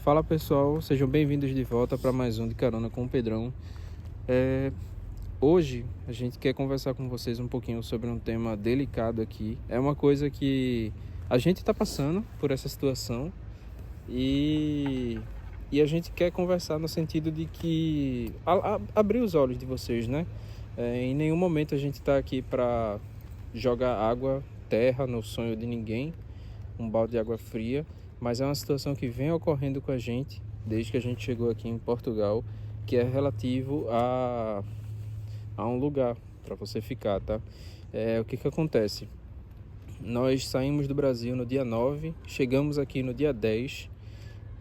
Fala pessoal, sejam bem-vindos de volta para mais um de Carona com o Pedrão. Hoje a gente quer conversar com vocês um pouquinho sobre um tema delicado aqui. É uma coisa que a gente está passando por essa situação e, e a gente quer conversar no sentido de que abrir os olhos de vocês, né? Em nenhum momento a gente está aqui para jogar água, terra no sonho de ninguém, um balde de água fria. Mas é uma situação que vem ocorrendo com a gente desde que a gente chegou aqui em Portugal, que é relativo a um lugar para você ficar, tá? O que acontece? Nós saímos do Brasil no dia 9, chegamos aqui no dia 10,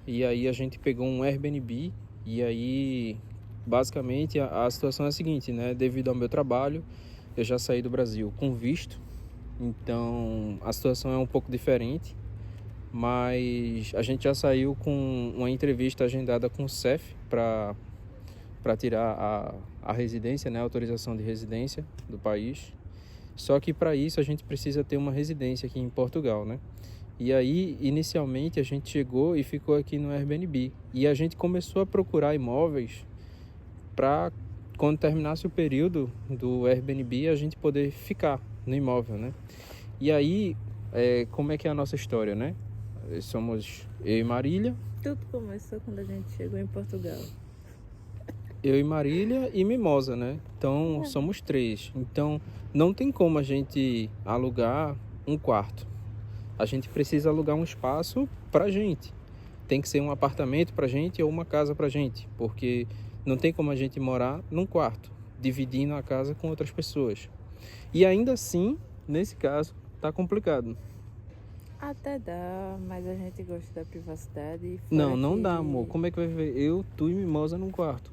e aí a gente pegou um Airbnb, e aí basicamente a situação é a seguinte, né? Devido ao meu trabalho, eu já saí do Brasil com visto, então a situação é um pouco diferente. Mas a gente já saiu com uma entrevista agendada com o CEF para tirar a residência, né, a autorização de residência do país. Só que para isso a gente precisa ter uma residência aqui em Portugal, né? E aí, inicialmente, a gente chegou e ficou aqui no Airbnb. E a gente começou a procurar imóveis para, quando terminasse o período do Airbnb, a gente poder ficar no imóvel, né? E aí, como é que é a nossa história, né? Somos eu e Marília. Tudo começou quando a gente chegou em Portugal. Eu e Marília e Mimosa, né? Então somos três. Então não tem como a gente alugar um quarto. A gente precisa alugar um espaço pra gente. Tem que ser um apartamento pra gente ou uma casa pra gente. Porque não tem como a gente morar num quarto, dividindo a casa com outras pessoas. E ainda assim, nesse caso, tá complicado. Até dá, mas a gente gosta da privacidade. E Não dá, amor. Como é que vai viver eu, tu e Mimosa num quarto?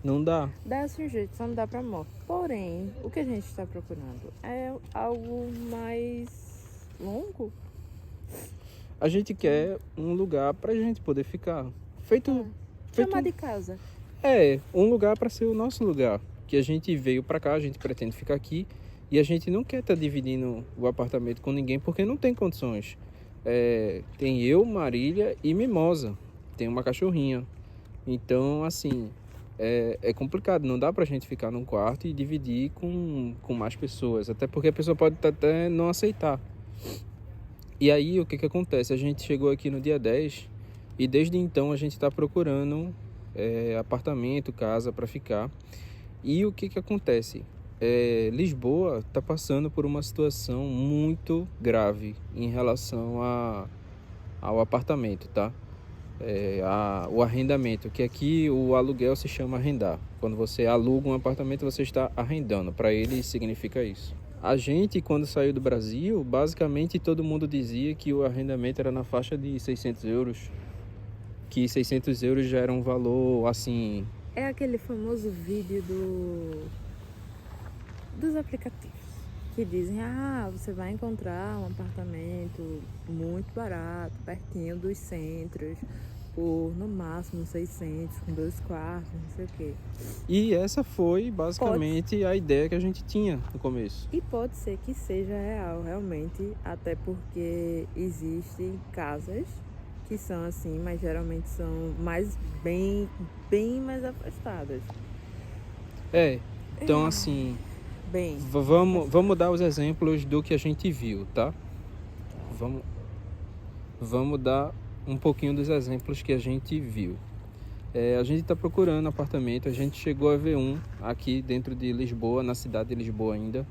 Não dá. Dá-se um jeito, só não dá pra morte. Porém, o que a gente está procurando é algo mais longo. A gente quer um lugar pra gente poder ficar. Feito Chamar de casa. um lugar pra ser o nosso lugar. Que a gente veio pra cá, a gente pretende ficar aqui. E a gente não quer estar dividindo o apartamento com ninguém porque não tem condições. Tem eu, Marília e Mimosa. Tem uma cachorrinha. Então, assim, é complicado. Não dá pra gente ficar num quarto e dividir com mais pessoas. Até porque a pessoa pode até não aceitar. E aí, o que acontece? A gente chegou aqui no dia 10 e desde então a gente está procurando apartamento, casa para ficar. E o que acontece? Lisboa está passando por uma situação muito grave em relação ao apartamento, tá? O arrendamento, que aqui o aluguel se chama arrendar. Quando você aluga um apartamento, você está arrendando. Para ele significa isso. A gente, quando saiu do Brasil, basicamente todo mundo dizia que o arrendamento era na faixa de 600 euros. Que 600 euros já era um valor, assim... É aquele famoso vídeo dos aplicativos que dizem, você vai encontrar um apartamento muito barato, pertinho dos centros, por no máximo 600, com 2 quartos, não sei o quê. E essa foi basicamente a ideia que a gente tinha no começo. E pode ser que seja real, realmente, até porque existem casas que são assim, mas geralmente são bem mais afastadas. Então assim... Bem, Vamos dar os exemplos do que a gente viu, tá? Vamos dar um pouquinho dos exemplos que a gente viu. A gente está procurando apartamento, a gente chegou a ver um aqui dentro de Lisboa, na cidade de Lisboa ainda.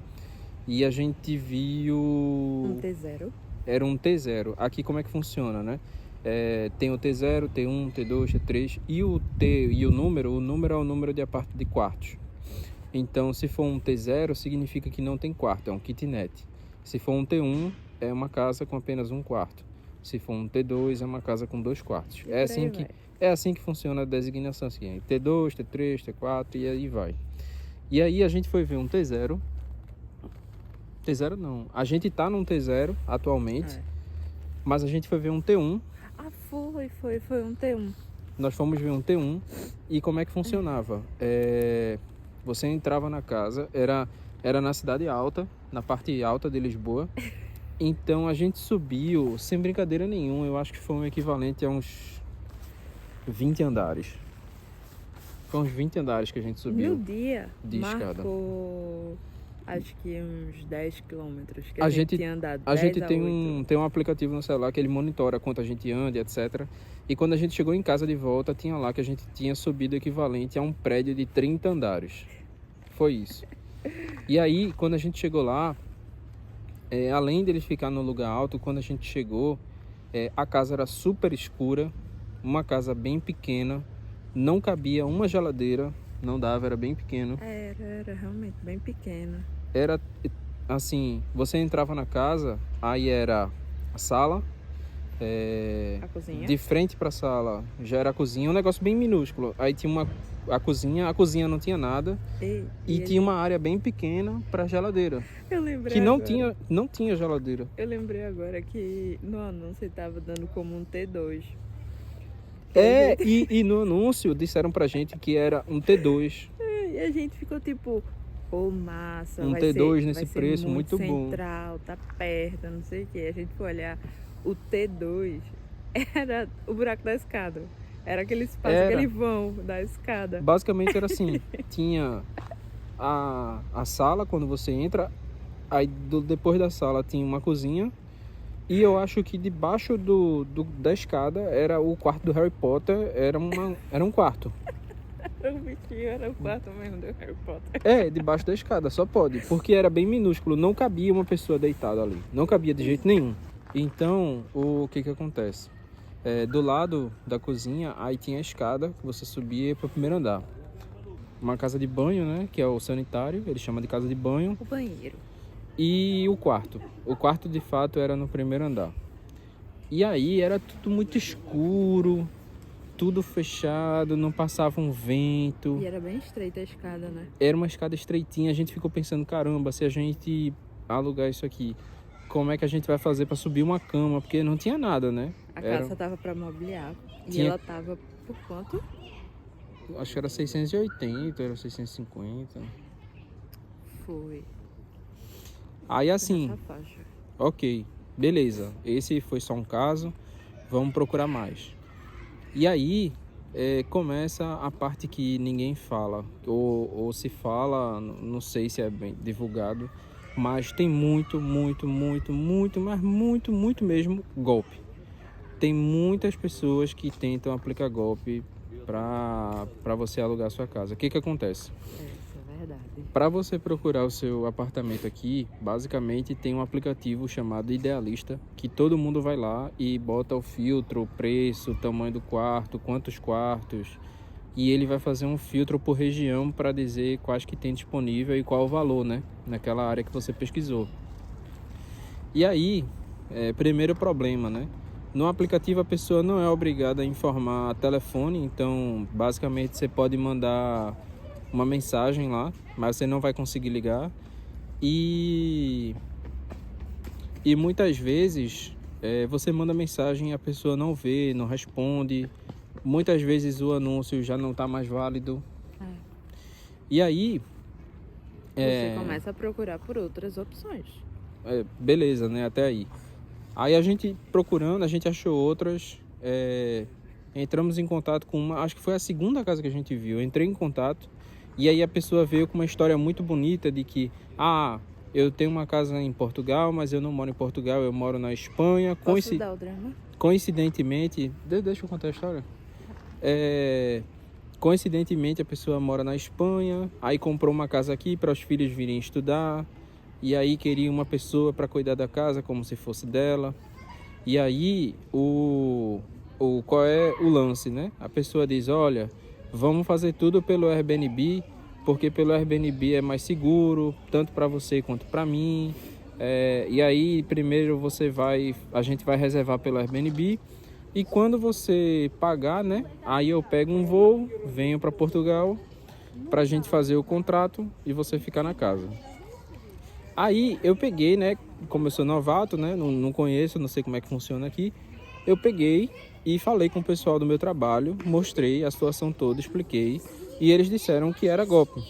E a gente viu... um T0. Era um T0. Aqui como é que funciona, né? Tem o T0, T1, T2, T3 e o número é o número de quartos. Então, se for um T0, significa que não tem quarto, é um kitnet. Se for um T1, é uma casa com apenas um quarto. Se for um T2, é uma casa com 2 quartos. É assim que funciona a designação. Assim, T2, T3, T4 e aí vai. E aí a gente foi ver um T0. T0 não. A gente tá num T0 atualmente, mas a gente foi ver um T1. Foi um T1. Nós fomos ver um T1 e como é que funcionava? Você entrava na casa, era na cidade alta, na parte alta de Lisboa. Então a gente subiu, sem brincadeira nenhuma, eu acho que foi um equivalente a uns 20 andares. Foi uns 20 andares que a gente No subiu dia, de escada. marcou acho que uns 10 quilômetros que A a gente- gente tinha andado. A 10 gente a tem 8. tem um aplicativo no celular que ele monitora quanto a gente anda, etc. E quando a gente chegou em casa de volta, tinha lá que a gente tinha subido o equivalente a um prédio de 30 andares. Foi isso. E aí, quando a gente chegou lá, além dele ficar no lugar alto, quando a gente chegou, a casa era super escura, uma casa bem pequena, não cabia uma geladeira, não dava, era bem pequeno. Era realmente bem pequena. Era assim, você entrava na casa, aí era a sala, A cozinha. de frente para a sala já era a cozinha, um negócio bem minúsculo. Aí tinha a cozinha não tinha nada e tinha uma área bem pequena para geladeira, Eu lembrei que não agora. tinha geladeira. Eu lembrei agora que no anúncio estava dando como um T2. E no anúncio disseram pra gente que era um T2. E a gente ficou tipo, pô, massa. Um vai T2 ser, nesse vai ser preço, muito bom. central, tá perto, não sei o que. A gente foi olhar, o T2 era o buraco da escada. Era aquele espaço, Era. aquele vão da escada. Basicamente era assim, tinha a sala quando você entra, aí depois da sala tinha uma cozinha, e eu acho que debaixo da escada era o quarto do Harry Potter, era um quarto. O bichinho era o quarto mesmo do Harry Potter. Debaixo da escada, só pode, porque era bem minúsculo, não cabia uma pessoa deitada ali, não cabia de jeito nenhum. Então, o que acontece? Do lado da cozinha, aí tinha a escada que você subia para o primeiro andar. Uma casa de banho, né, que é o sanitário, ele chama de casa de banho, O banheiro. e o quarto. O quarto, de fato, era no primeiro andar. E aí era tudo muito escuro, tudo fechado, não passava um vento. E era bem estreita a escada, né? Era uma escada estreitinha, a gente ficou pensando, caramba, se a gente alugar isso aqui, como é que a gente vai fazer para subir uma cama? Porque não tinha nada, né? A casa tava para mobiliar. E Tinha- ela tava por quanto? Acho que era 680, era 650. Foi. Aí assim, Nessa faixa. ok, beleza, esse foi só um caso, vamos procurar mais. E aí começa a parte que ninguém fala, ou se fala, não sei se é bem divulgado, mas tem muito, mas muito mesmo golpe. Tem muitas pessoas que tentam aplicar golpe para você alugar sua casa. O que acontece? Isso é verdade. Para você procurar o seu apartamento aqui, basicamente tem um aplicativo chamado Idealista, que todo mundo vai lá e bota o filtro, o preço, o tamanho do quarto, quantos quartos, e ele vai fazer um filtro por região para dizer quais que tem disponível e qual o valor, né, naquela área que você pesquisou. E aí, primeiro problema, né? No aplicativo a pessoa não é obrigada a informar telefone, então basicamente você pode mandar uma mensagem lá, mas você não vai conseguir ligar. E muitas vezes você manda mensagem e a pessoa não vê, não responde. Muitas vezes o anúncio já não está mais válido. E aí... Você começa a procurar por outras opções. beleza, né? Até aí. Aí a gente procurando, a gente achou outras. Entramos em contato com uma... Acho que foi a segunda casa que a gente viu. Eu entrei em contato. E aí a pessoa veio com uma história muito bonita de que... eu tenho uma casa em Portugal, mas eu não moro em Portugal, eu moro na Espanha. Posso dar o drama? Coincidentemente... Deixa eu contar a história. Coincidentemente a pessoa mora na Espanha, aí comprou uma casa aqui para os filhos virem estudar, e aí queria uma pessoa para cuidar da casa como se fosse dela. E aí qual é o lance, né? A pessoa diz, olha, vamos fazer tudo pelo Airbnb, porque pelo Airbnb é mais seguro, tanto para você quanto para mim. E aí primeiro a gente vai reservar pelo Airbnb, e quando você pagar, né? Aí eu pego um voo, venho para Portugal pra gente fazer o contrato e você ficar na casa. Aí eu peguei, né? Como eu sou novato, né? Não conheço, não sei como é que funciona aqui. Eu peguei e falei com o pessoal do meu trabalho, mostrei a situação toda, expliquei. E eles disseram que era golpe.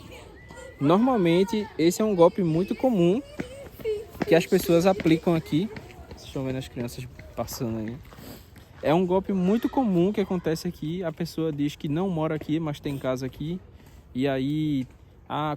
Normalmente esse é um golpe muito comum que as pessoas aplicam aqui. Vocês estão vendo as crianças passando aí. É um golpe muito comum que acontece aqui. A pessoa diz que não mora aqui, mas tem casa aqui. E aí,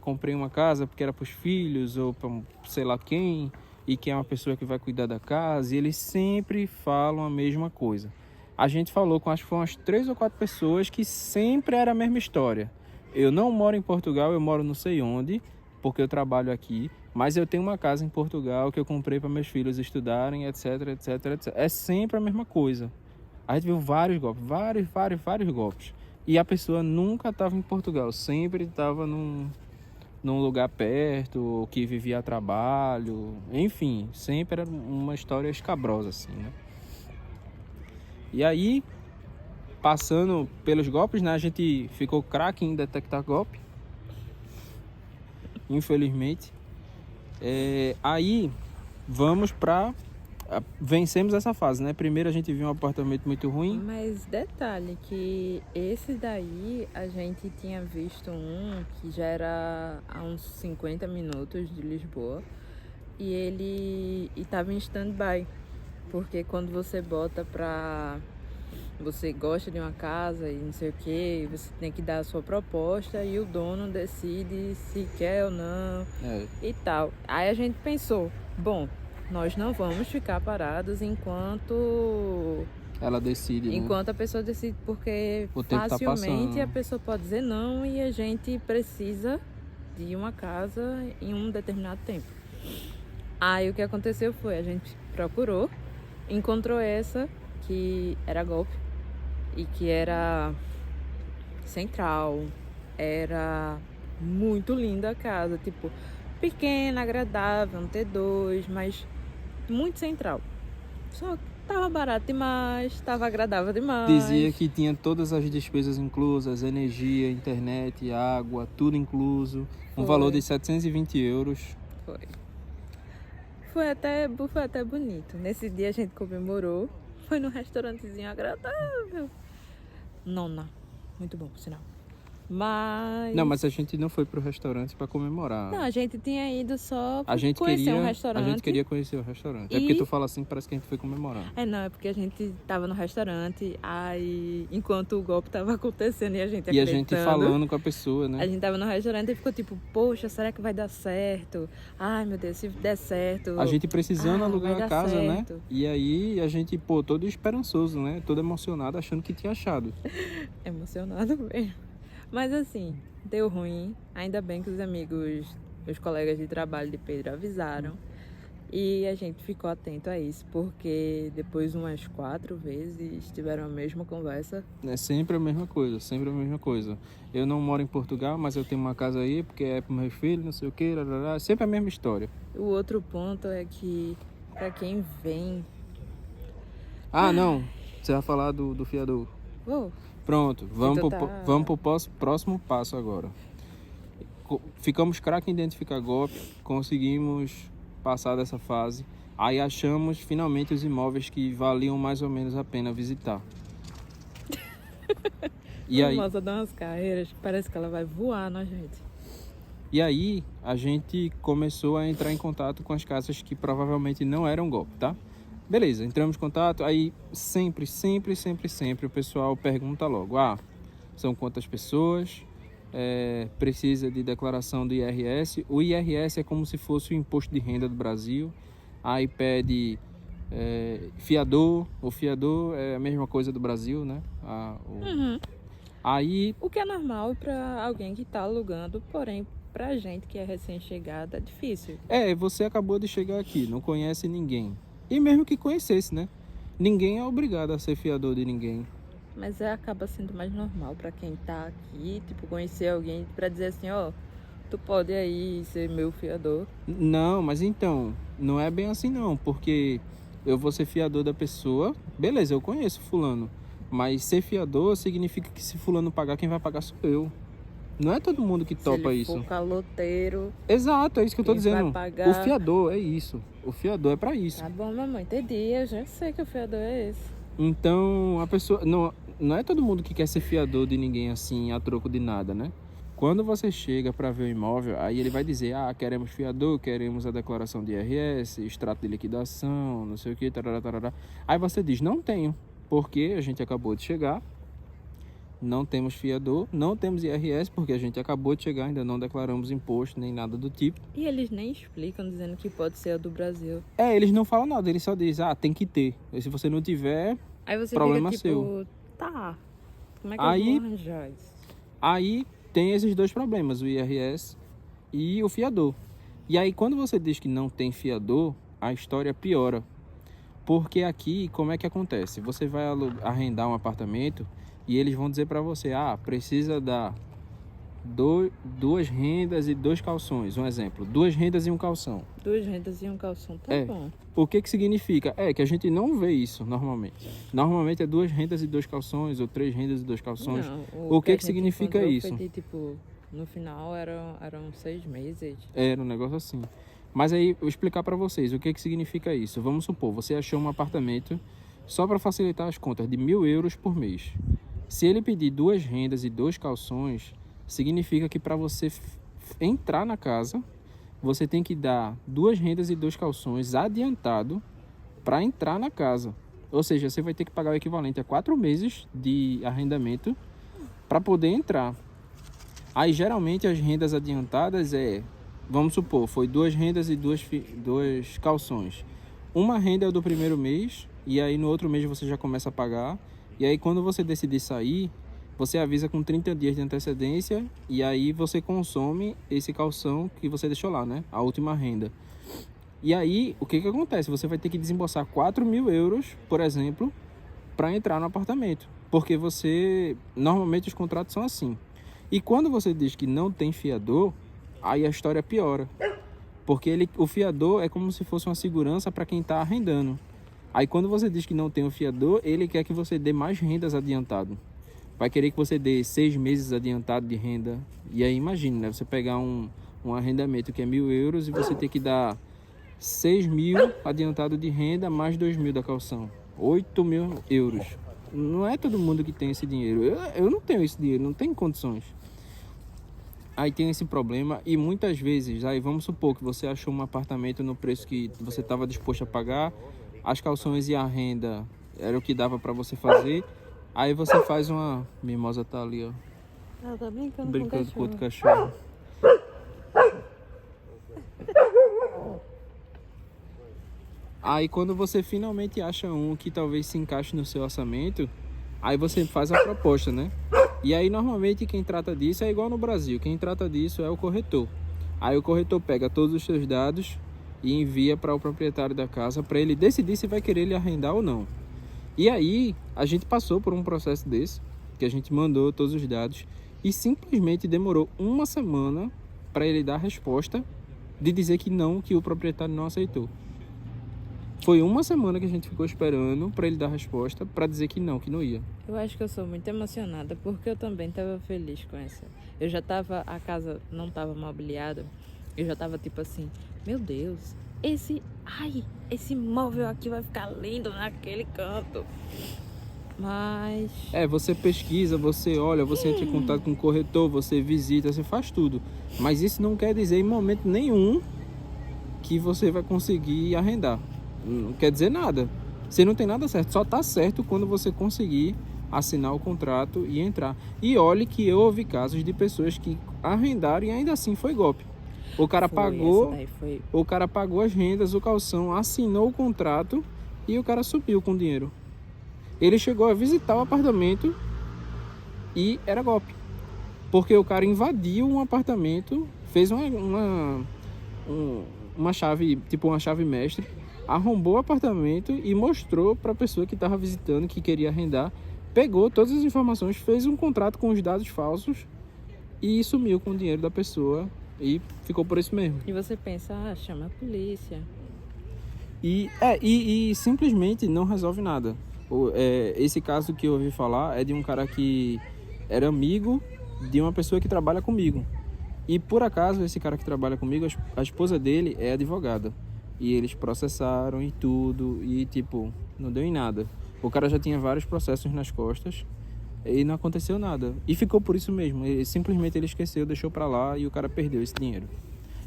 comprei uma casa porque era para os filhos ou para sei lá quem. E que é uma pessoa que vai cuidar da casa. E eles sempre falam a mesma coisa. A gente falou com, acho que foram umas 3 ou 4 pessoas que sempre era a mesma história. Eu não moro em Portugal, eu moro não sei onde, porque eu trabalho aqui. Mas eu tenho uma casa em Portugal que eu comprei para meus filhos estudarem, etc, etc, etc. É sempre a mesma coisa. A gente viu vários golpes, vários golpes. E a pessoa nunca estava em Portugal, sempre estava num lugar perto, ou que vivia a trabalho, enfim, sempre era uma história escabrosa, assim, né? E aí, passando pelos golpes, né, a gente ficou craque em detectar golpe, infelizmente. Aí, vamos para... Vencemos essa fase, né? Primeiro a gente viu um apartamento muito ruim. Mas detalhe que esse daí a gente tinha visto um que já era a uns 50 minutos de Lisboa e ele estava em stand-by, porque quando você bota pra... Você gosta de uma casa e não sei o que, você tem que dar a sua proposta e o dono decide se quer ou não e tal. Aí a gente pensou, bom, nós não vamos ficar parados enquanto ela decide, né? Enquanto a pessoa decide, porque o tempo facilmente tá a pessoa pode dizer não e a gente precisa de uma casa em um determinado tempo. Aí o que aconteceu foi, a gente procurou, encontrou essa que era golpe e que era central, era muito linda a casa, tipo, pequena, agradável, um T2, mas muito central. Só que tava barato demais, tava agradável demais. Dizia que tinha todas as despesas inclusas, energia, internet, água, tudo incluso. Um valor de 720 euros. Foi até bonito. Nesse dia a gente comemorou. Foi num restaurantezinho agradável. Nona. Muito bom, por sinal. Mas a gente não foi pro restaurante para comemorar. Não, a gente tinha ido só pra conhecer um restaurante. A gente queria conhecer o restaurante. E... É porque tu fala assim, parece que a gente foi comemorar. É porque a gente tava no restaurante, aí enquanto o golpe tava acontecendo e a gente acreditando. E a gente falando com a pessoa, né? A gente tava no restaurante e ficou tipo, poxa, será que vai dar certo? Ai, meu Deus, se der certo... A gente precisando alugar a casa, certo. né? E aí a gente, todo esperançoso, né? Todo emocionado, achando que tinha achado. Emocionado mesmo. Mas assim, deu ruim. Ainda bem que os colegas de trabalho de Pedro avisaram. E a gente ficou atento a isso, porque depois umas 4 vezes tiveram a mesma conversa. É sempre a mesma coisa, sempre a mesma coisa. Eu não moro em Portugal, mas eu tenho uma casa aí, porque é para meus filhos, não sei o que, sempre a mesma história. O outro ponto é que, para quem vem... não, você vai falar do fiador. Pronto, vamos pro próximo passo agora. Ficamos craque em identificar golpe, conseguimos passar dessa fase. Aí achamos finalmente os imóveis que valiam mais ou menos a pena visitar. E aí, a moça dá umas carreiras, parece que ela vai voar na gente. E aí a gente começou a entrar em contato com as casas que provavelmente não eram golpe, tá? Beleza, entramos em contato, aí sempre o pessoal pergunta logo, são quantas pessoas, precisa de declaração do IRS. O IRS é como se fosse o imposto de renda do Brasil. Aí pede fiador, o fiador é a mesma coisa do Brasil, né? Aí... O que é normal para alguém que está alugando, porém pra gente que é recém-chegada é difícil. Você acabou de chegar aqui, não conhece ninguém. E mesmo que conhecesse, né? Ninguém é obrigado a ser fiador de ninguém. Mas acaba sendo mais normal para quem tá aqui, tipo, conhecer alguém para dizer assim, tu pode aí ser meu fiador. Não, mas então, não é bem assim não, porque eu vou ser fiador da pessoa, beleza, eu conheço fulano, mas ser fiador significa que se fulano pagar, quem vai pagar sou eu. Não é todo mundo que topa isso. Se ele for caloteiro... Exato, é isso que eu tô dizendo. Pagar... O fiador é isso. O fiador é pra isso. Tá bom, mamãe, entendi. Eu já sei que o fiador é esse. Então, a pessoa... Não é todo mundo que quer ser fiador de ninguém assim, a troco de nada, né? Quando você chega para ver o imóvel, aí ele vai dizer, queremos fiador, queremos a declaração de IRS, extrato de liquidação, não sei o que, tarará, tarará. Aí você diz, não tenho, porque a gente acabou de chegar, não temos fiador, não temos IRS, porque a gente acabou de chegar, ainda não declaramos imposto, nem nada do tipo. E eles nem explicam, dizendo que pode ser a do Brasil. Eles não falam nada, eles só dizem, tem que ter. E se você não tiver, Aí você problema fica tipo, seu. Tá, como é que Aí- eu vou arranjar isso? Aí tem esses dois problemas, o IRS e o fiador. E aí quando você diz que não tem fiador, a história piora. Porque aqui, como é que acontece? Você vai arrendar um apartamento e eles vão dizer para você, precisa dar duas rendas e 2 calções. Um exemplo, 2 rendas e 1 calção. 2 rendas e um calção, tá bom. O que significa? Que a gente não vê isso normalmente. Normalmente é 2 rendas e 2 calções, ou 3 rendas e 2 calções. Não, O que a gente significa encontrou isso? foi de, tipo, no final eram 6 meses. Era um negócio assim. Mas aí, eu vou explicar para vocês o que significa isso. Vamos supor, você achou um apartamento, só para facilitar as contas, de 1.000 euros por mês. Se ele pedir 2 rendas e 2 calções, significa que para você entrar na casa, você tem que dar 2 rendas e 2 calções adiantado para entrar na casa. Ou seja, você vai ter que pagar o equivalente a 4 meses de arrendamento para poder entrar. Aí, geralmente, as rendas adiantadas vamos supor, foi 2 rendas e 2 calções. Uma renda é do primeiro mês, e aí no outro mês você já começa a pagar. E aí, quando você decidir sair, você avisa com 30 dias de antecedência, e aí você consome esse calção que você deixou lá, né? A última renda. E aí, o que acontece? Você vai ter que desembolsar 4.000 euros, por exemplo, para entrar no apartamento. Porque normalmente os contratos são assim. E quando você diz que não tem fiador, aí a história piora. Porque o fiador é como se fosse uma segurança para quem está arrendando. Aí quando você diz que não tem o fiador, ele quer que você dê mais rendas adiantado. Vai querer que você dê 6 meses adiantado de renda. E aí imagina, né? Você pegar um arrendamento que é 1.000 euros e você ter que dar 6.000 adiantado de renda mais 2.000 da calção. 8.000 euros. Não é todo mundo que tem esse dinheiro. Eu não tenho esse dinheiro, não tenho condições. Aí tem esse problema e muitas vezes, aí vamos supor que você achou um apartamento no preço que você estava disposto a pagar, as calções e a renda era o que dava para você fazer, aí você faz uma... Mimosa tá ali, ó. Ela tá brincando Com outro cachorro. Aí quando você finalmente acha um que talvez se encaixe no seu orçamento, aí você faz a proposta, né? E aí normalmente quem trata disso é igual no Brasil, quem trata disso é o corretor. Aí o corretor pega todos os seus dados e envia para o proprietário da casa para ele decidir se vai querer lhe arrendar ou não. E aí a gente passou por um processo desse, que a gente mandou todos os dados e simplesmente demorou 1 semana para ele dar a resposta de dizer que não, que o proprietário não aceitou. Foi 1 semana que a gente ficou esperando para ele dar a resposta, para dizer que não ia. Eu acho que eu sou muito emocionada, porque eu também estava feliz com essa. A casa não estava mobiliada, eu já estava tipo assim, meu Deus, esse móvel aqui vai ficar lindo naquele canto. Mas... você pesquisa, você olha, você entra em contato com o corretor, você visita, você faz tudo. Mas isso não quer dizer em momento nenhum que você vai conseguir arrendar. Não quer dizer nada. Você não tem nada certo. Só tá certo quando você conseguir assinar o contrato e entrar. E olhe que eu ouvi casos de pessoas que arrendaram e ainda assim foi golpe. O cara pagou as rendas, o calção, assinou o contrato e o cara subiu com o dinheiro. Ele chegou a visitar o apartamento e era golpe. Porque o cara invadiu um apartamento, fez uma chave, tipo uma chave mestre, arrombou o apartamento e mostrou para a pessoa que estava visitando, que queria arrendar, pegou todas as informações, fez um contrato com os dados falsos e sumiu com o dinheiro da pessoa e ficou por isso mesmo. E você pensa, chama a polícia. E simplesmente não resolve nada. Esse caso que eu ouvi falar é de um cara que era amigo de uma pessoa que trabalha comigo. E por acaso esse cara que trabalha comigo, a esposa dele é advogada. E eles processaram e tudo, e tipo, não deu em nada. O cara já tinha vários processos nas costas E não aconteceu nada. E ficou por isso mesmo. Simplesmente ele esqueceu, deixou pra lá e o cara perdeu esse dinheiro.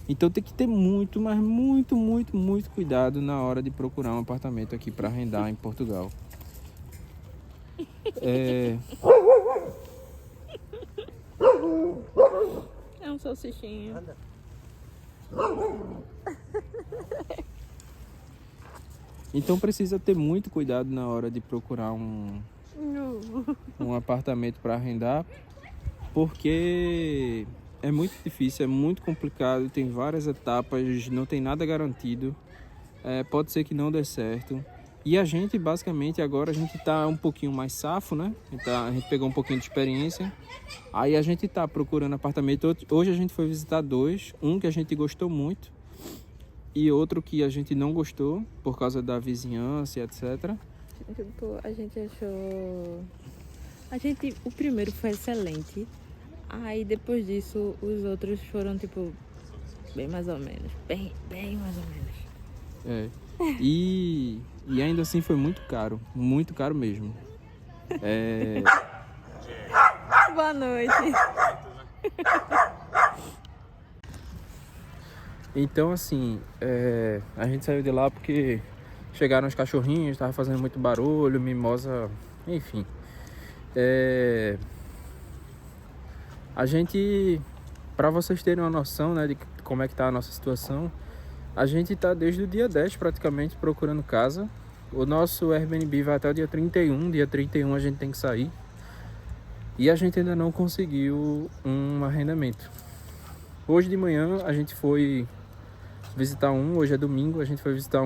Então tem que ter muito, mas muito, muito, muito cuidado na hora de procurar um apartamento aqui para arrendar em Portugal. É um salsichinho. Então precisa ter muito cuidado na hora de procurar um apartamento para arrendar, porque é muito difícil, é muito complicado, tem várias etapas, não tem nada garantido, pode ser que não dê certo. E a gente, basicamente, agora a gente tá um pouquinho mais safo, né? A gente pegou um pouquinho de experiência, aí a gente tá procurando apartamento. Hoje a gente foi visitar 2, um que a gente gostou muito e outro que a gente não gostou por causa da vizinhança, etc. Tipo, a gente achou... O primeiro foi excelente. Aí depois disso, os outros foram, tipo, bem mais ou menos. Bem mais ou menos. E ainda assim foi muito caro mesmo. Boa noite. Então, assim, a gente saiu de lá porque chegaram os cachorrinhos, tava fazendo muito barulho, mimosa, enfim. A gente, para vocês terem uma noção, né, de como é que tá a nossa situação, a gente tá desde o dia 10 praticamente procurando casa. O nosso Airbnb vai até o dia 31, dia 31 a gente tem que sair. E a gente ainda não conseguiu um arrendamento. Hoje de manhã a gente foi visitar hoje é domingo, a gente foi visitar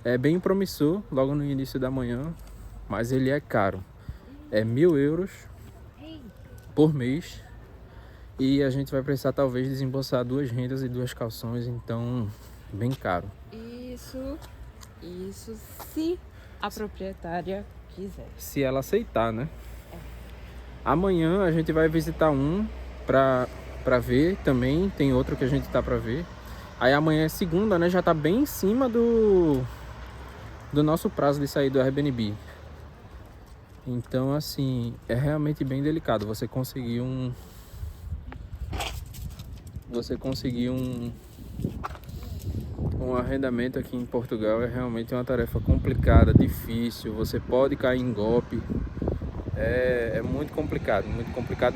é bem promissor, logo no início da manhã, mas ele é caro. É 1.000 euros por mês e a gente vai precisar talvez desembolsar 2 rendas e 2 calções, então bem caro. Isso se a proprietária quiser. Se ela aceitar, né? Amanhã a gente vai visitar pra ver também, tem outro que a gente tá pra ver. Aí amanhã é segunda, né? Já tá bem em cima do nosso prazo de sair do Airbnb. Então, assim, é realmente bem delicado você conseguir um arrendamento aqui em Portugal. É realmente uma tarefa complicada, difícil. Você pode cair em golpe. É muito complicado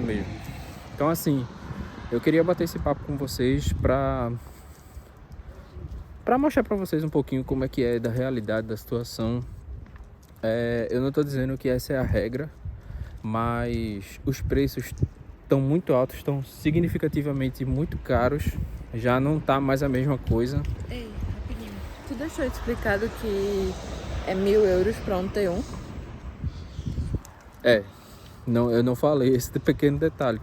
mesmo. Então, assim, eu queria bater esse papo com vocês para mostrar para vocês um pouquinho como é que é da realidade da situação. Eu não estou dizendo que essa é a regra, mas os preços estão muito altos, estão significativamente muito caros. Já não tá mais a mesma coisa. Ei, rapidinho. Tu deixou explicado que é 1.000 euros para um T1? Não, eu não falei esse pequeno detalhe,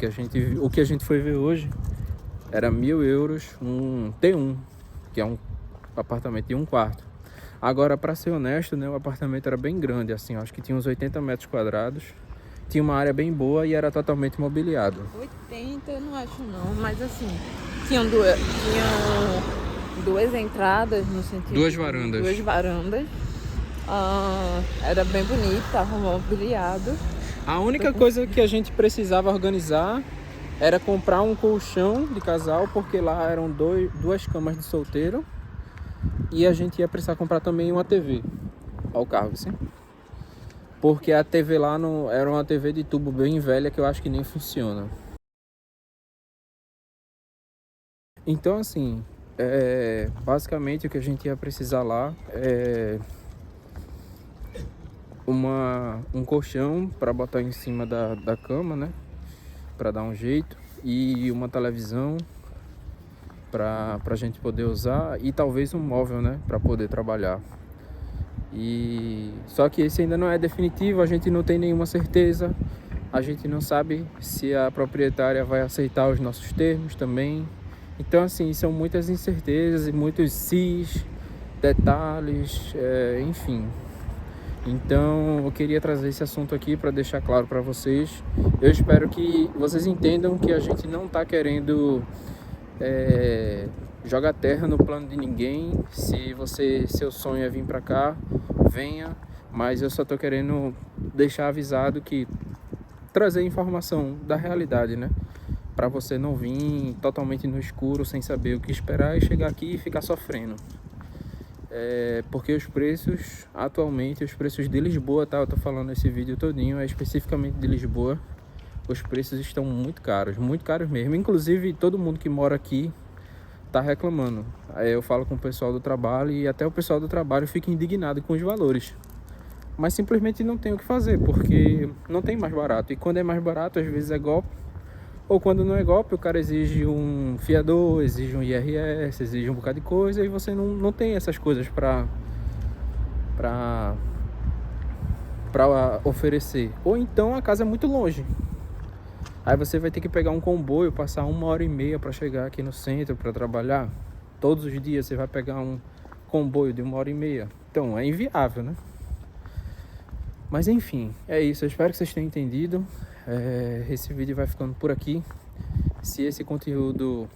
o que a gente foi ver hoje era 1.000 euros um T1, que é um apartamento de 1 quarto. Agora, para ser honesto, né, o apartamento era bem grande, assim, eu acho que tinha uns 80 metros quadrados, tinha uma área bem boa e era totalmente mobiliado. 80 eu não acho não, mas assim, tinham duas entradas no sentido... Duas varandas. Duas varandas. Era bem bonito, tava mobiliado. A única coisa que a gente precisava organizar era comprar um colchão de casal, porque lá eram 2 camas de solteiro. E a gente ia precisar comprar também uma TV ao carro, assim. Porque a TV lá era uma TV de tubo bem velha que eu acho que nem funciona. Então, assim, basicamente o que a gente ia precisar lá é um colchão para botar em cima da cama, né? Para dar um jeito. E uma televisão para a gente poder usar. E talvez um móvel, né? Para poder trabalhar. Só que esse ainda não é definitivo, a gente não tem nenhuma certeza. A gente não sabe se a proprietária vai aceitar os nossos termos também. Então, assim, são muitas incertezas e muitos sis, detalhes, enfim. Então, eu queria trazer esse assunto aqui para deixar claro para vocês. Eu espero que vocês entendam que a gente não está querendo jogar terra no plano de ninguém. Se seu sonho é vir para cá, venha. Mas eu só estou querendo deixar avisado que trazer informação da realidade, né? Para você não vir totalmente no escuro, sem saber o que esperar e chegar aqui e ficar sofrendo. Porque os preços, atualmente, os preços de Lisboa, tá? Eu tô falando esse vídeo todinho, especificamente de Lisboa. Os preços estão muito caros mesmo. Inclusive, todo mundo que mora aqui tá reclamando. Aí eu falo com o pessoal do trabalho e até o pessoal do trabalho fica indignado com os valores. Mas simplesmente não tem o que fazer, porque não tem mais barato. E quando é mais barato, às vezes é golpe. Ou quando não é golpe, o cara exige um fiador, exige um IRS, exige um bocado de coisa. E você não tem essas coisas pra oferecer. Ou então a casa é muito longe. Aí você vai ter que pegar um comboio, passar 1h30 para chegar aqui no centro para trabalhar. Todos os dias você vai pegar um comboio de 1h30. Então é inviável, né? Mas enfim, é isso. Eu espero que vocês tenham entendido. Esse vídeo vai ficando por aqui. Se esse conteúdo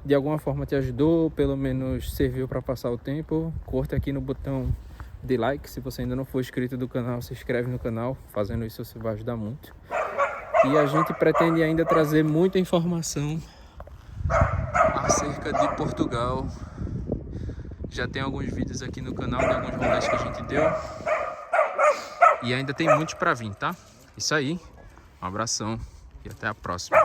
de alguma forma te ajudou, pelo menos serviu para passar o tempo, curta aqui no botão de like. Se você ainda não for inscrito do canal, se inscreve no canal. Fazendo isso você vai ajudar muito. E a gente pretende ainda trazer muita informação acerca de Portugal. Já tem alguns vídeos aqui no canal de alguns rolês que a gente deu. E ainda tem muitos para vir, tá? Isso aí. Um abração e até a próxima.